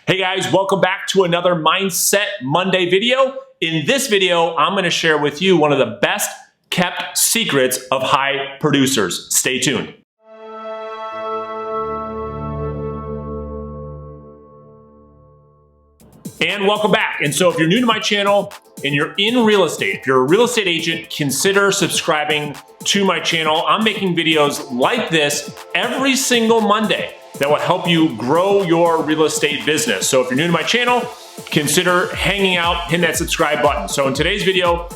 Hey guys, welcome back to another Mindset Monday video. In this video, I'm going to share with you one of the best kept secrets of high producers. Stay tuned. And welcome back. And so if you're new to my channel and you're in real estate, if you're a real estate agent, consider subscribing to my channel. I'm making videos like this every single Monday that will help you grow your real estate business. So if you're new to my channel, consider hanging out, hitting that subscribe button. So in today's video,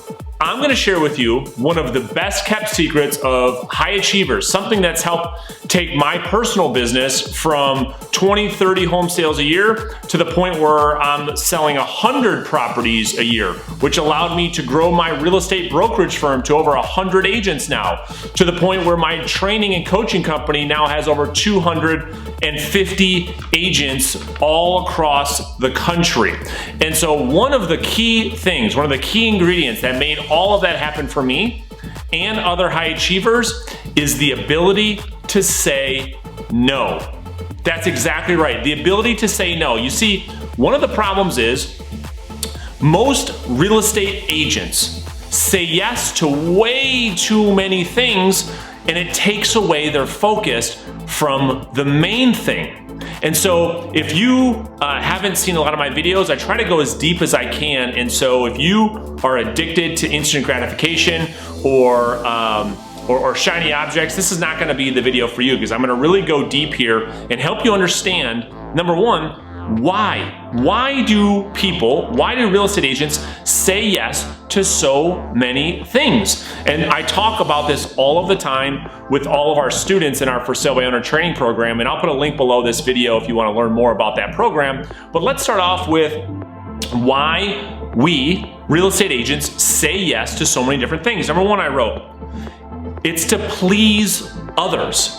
I'm going to share with you one of the best kept secrets of high achievers, something that's helped take my personal business from 20, 30 home sales a year to the point where I'm selling 100 properties a year, which allowed me to grow my real estate brokerage firm to over 100 agents now, to the point where my training and coaching company now has over 250 agents all across the country. And so one of the key things, one of the key ingredients that made all of that happen for me and other high achievers is the ability to say no. That's exactly right. The ability to say no. You see, one of the problems is most real estate agents say yes to way too many things, and it takes away their focus from the main thing. And so if you haven't seen a lot of my videos, I try to go as deep as I can. And so if you are addicted to instant gratification or shiny objects, this is not going to be the video for you, because I'm going to really go deep here and help you understand, number one, why do real estate agents say yes to so many things? And I talk about this all of the time with all of our students in our For Sale by Owner training program, and I'll put a link below this video if you want to learn more about that program. But let's start off with why we real estate agents say yes to so many different things. Number one, I wrote, it's to please others.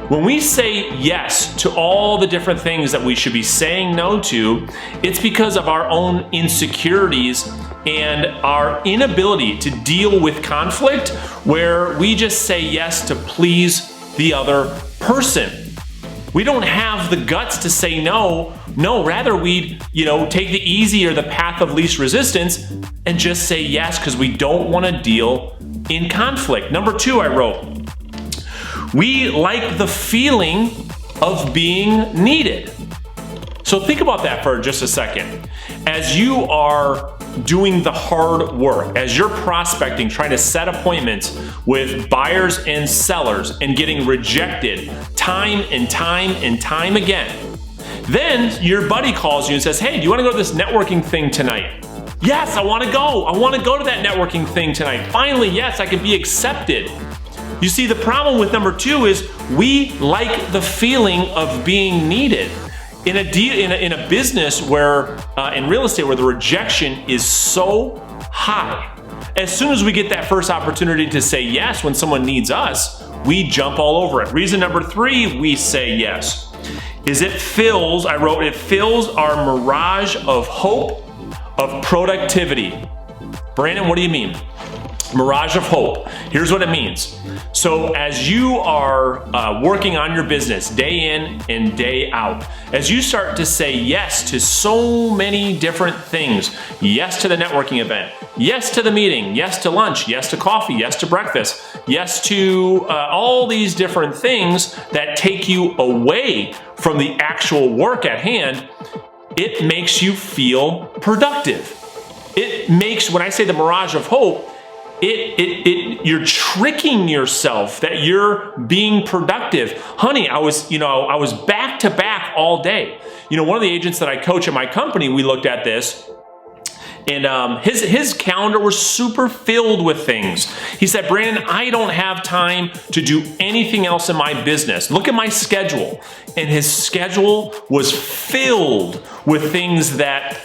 When we say yes to all the different things that we should be saying no to, it's because of our own insecurities and our inability to deal with conflict, where we just say yes to please the other person. We don't have the guts to say no. No, rather we'd, take the easy or the path of least resistance and just say yes because we don't want to deal in conflict. Number two, I wrote, we like the feeling of being needed. So think about that for just a second. As you are doing the hard work, as you're prospecting, trying to set appointments with buyers and sellers and getting rejected time and time and time again, then your buddy calls you and says, hey, do you want to go to this networking thing tonight? Yes, I want to go. I want to go to that networking thing tonight. Finally, yes, I can be accepted. You see, the problem with number two is we like the feeling of being needed. In a business where, in real estate, where the rejection is so high, as soon as we get that first opportunity to say yes when someone needs us, we jump all over it. Reason number three we say yes is it fills our mirage of hope, of productivity. Brandon, what do you mean? Mirage of hope. Here's what it means. So as you are working on your business day in and day out, as you start to say yes to so many different things, yes to the networking event, yes to the meeting, yes to lunch, yes to coffee, yes to breakfast, yes to all these different things that take you away from the actual work at hand, it makes you feel productive. It makes, when I say the mirage of hope, you're tricking yourself that you're being productive. Honey, I was back to back all day. One of the agents that I coach at my company, we looked at this, and his calendar was super filled with things. He said, Brandon, I don't have time to do anything else in my business. Look at my schedule. And his schedule was filled with things that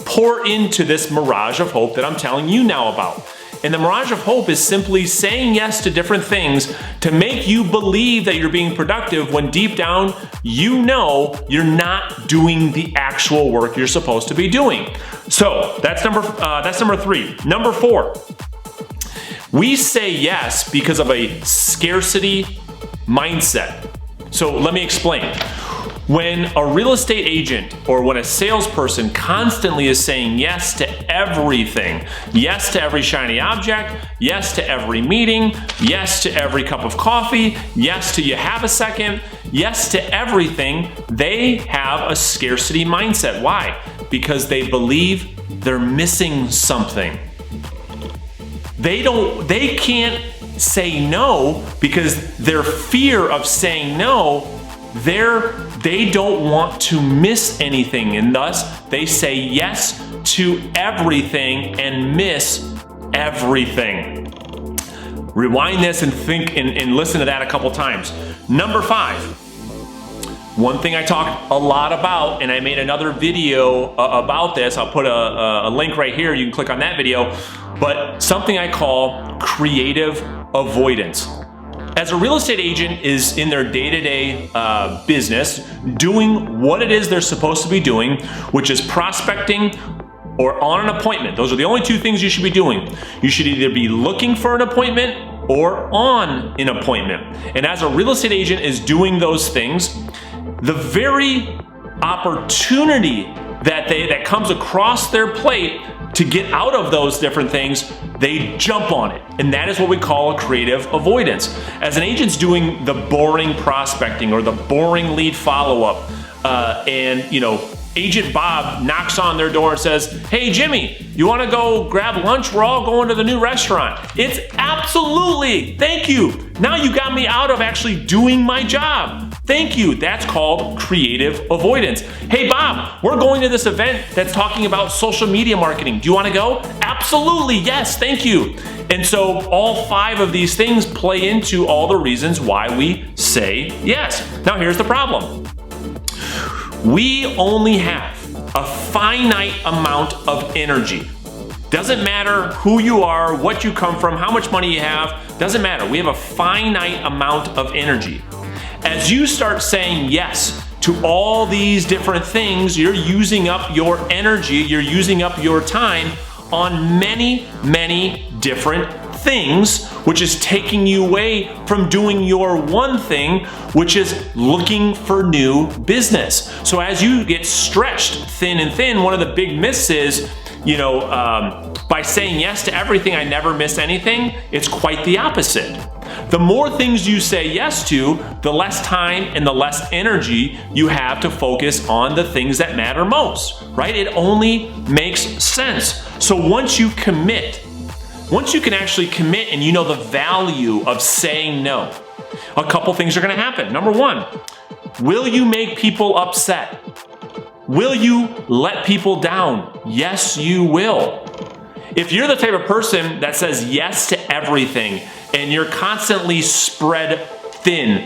pour into this mirage of hope that I'm telling you now about. And the mirage of hope is simply saying yes to different things to make you believe that you're being productive when deep down you know you're not doing the actual work you're supposed to be doing. So that's number three. Number four, we say yes because of a scarcity mindset. So let me explain. When a real estate agent or when a salesperson constantly is saying yes to everything, yes to every shiny object, yes to every meeting, yes to every cup of coffee, yes to you have a second, yes to everything, they have a scarcity mindset. Why? Because they believe they're missing something. They can't say no because their fear of saying no, they don't want to miss anything, and thus they say yes to everything and miss everything. Rewind this and think and listen to that a couple times. Number 5, one thing I talk a lot about, and I made another video about this. I'll put a link right here. You can click on that video. But something I call creative avoidance. As a real estate agent is in their day-to-day business, doing what it is they're supposed to be doing, which is prospecting or on an appointment. Those are the only two things you should be doing. You should either be looking for an appointment or on an appointment. And as a real estate agent is doing those things, the very opportunity that comes across their plate to get out of those different things, they jump on it. And that is what we call a creative avoidance. As an agent's doing the boring prospecting or the boring lead follow-up, and Agent Bob knocks on their door and says, "Hey Jimmy, you wanna go grab lunch? We're all going to the new restaurant." It's absolutely, thank you. Now you got me out of actually doing my job. Thank you. That's called creative avoidance. "Hey Bob, we're going to this event that's talking about social media marketing. Do you want to go?" "Absolutely, yes, thank you." And so all 5 of these things play into all the reasons why we say yes. Now here's the problem. We only have a finite amount of energy. Doesn't matter who you are, what you come from, how much money you have, doesn't matter. We have a finite amount of energy. As you start saying yes to all these different things, you're using up your energy, you're using up your time on many, many different things, which is taking you away from doing your one thing, which is looking for new business. So as you get stretched thin and thin, one of the big myths is, by saying yes to everything, I never miss anything. It's quite the opposite. The more things you say yes to, the less time and the less energy you have to focus on the things that matter most, right? It only makes sense. So once you commit, once you can actually commit and you know the value of saying no, a couple things are gonna happen. Number 1, will you make people upset? Will you let people down? Yes, you will. If you're the type of person that says yes to everything and you're constantly spread thin,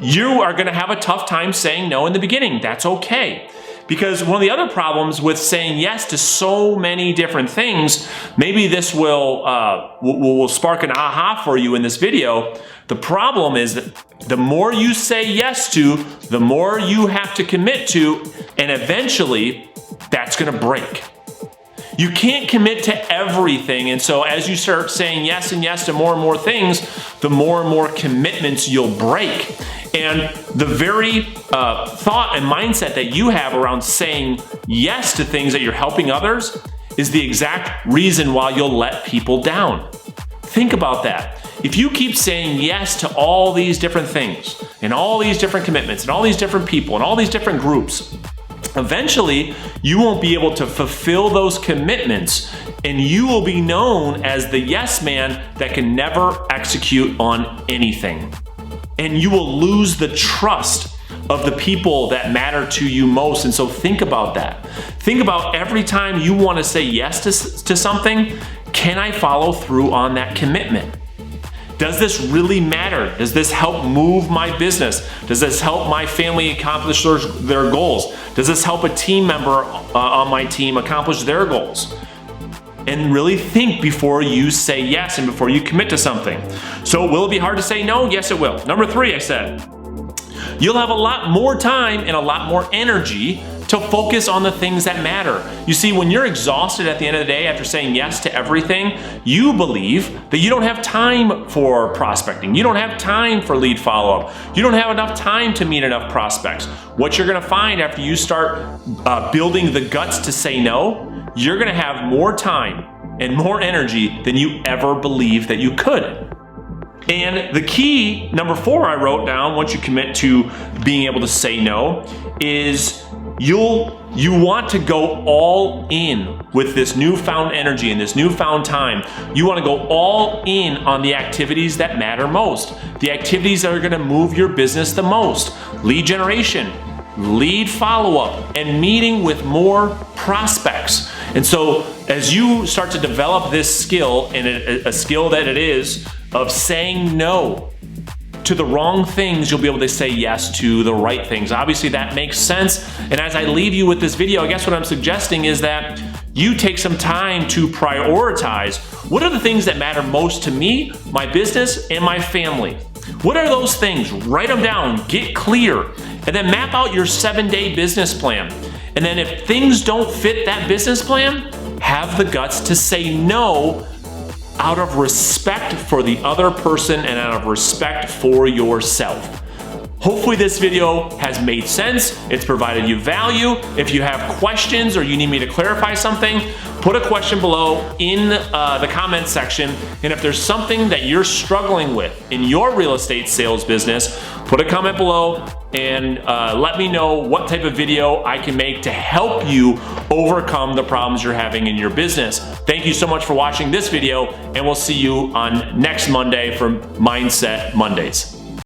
you are gonna have a tough time saying no in the beginning. That's okay. Because one of the other problems with saying yes to so many different things, maybe this will spark an aha for you in this video. The problem is that the more you say yes to, the more you have to commit to, and eventually that's gonna break. You can't commit to everything, and so as you start saying yes and yes to more and more things, the more and more commitments you'll break. And the very thought and mindset that you have around saying yes to things that you're helping others is the exact reason why you'll let people down. Think about that. If you keep saying yes to all these different things and all these different commitments and all these different people and all these different groups, eventually you won't be able to fulfill those commitments, and you will be known as the yes man that can never execute on anything. And you will lose the trust of the people that matter to you most. And so think about that. Think about every time you want to say yes to something, can I follow through on that commitment? Does this really matter? Does this help move my business? Does this help my family accomplish their goals? Does this help a team member on my team accomplish their goals? And really think before you say yes and before you commit to something. So will it be hard to say no? Yes, it will. Number 3, I said, you'll have a lot more time and a lot more energy to focus on the things that matter. You see, when you're exhausted at the end of the day after saying yes to everything, you believe that you don't have time for prospecting. You don't have time for lead follow-up. You don't have enough time to meet enough prospects. What you're gonna find after you start building the guts to say no, you're gonna have more time and more energy than you ever believed that you could. And the key, number 4 I wrote down, once you commit to being able to say no, is you want to go all in with this newfound energy and this newfound time. You want to go all in on the activities that matter most, the activities that are going to move your business the most. Lead generation, lead follow-up, and meeting with more prospects. And so as you start to develop this skill, and a skill that it is, of saying no to the wrong things, you'll be able to say yes to the right things. Obviously that makes sense. And as I leave you with this video, I guess what I'm suggesting is that you take some time to prioritize what are the things that matter most to me, my business, and my family. What are those things? Write them down, get clear, and then map out your 7-day business plan. And then if things don't fit that business plan, have the guts to say no out of respect for the other person and out of respect for yourself. Hopefully this video has made sense. It's provided you value. If you have questions or you need me to clarify something, put a question below in the comments section. And if there's something that you're struggling with in your real estate sales business, put a comment below and let me know what type of video I can make to help you overcome the problems you're having in your business. Thank you so much for watching this video, and we'll see you on next Monday for Mindset Mondays.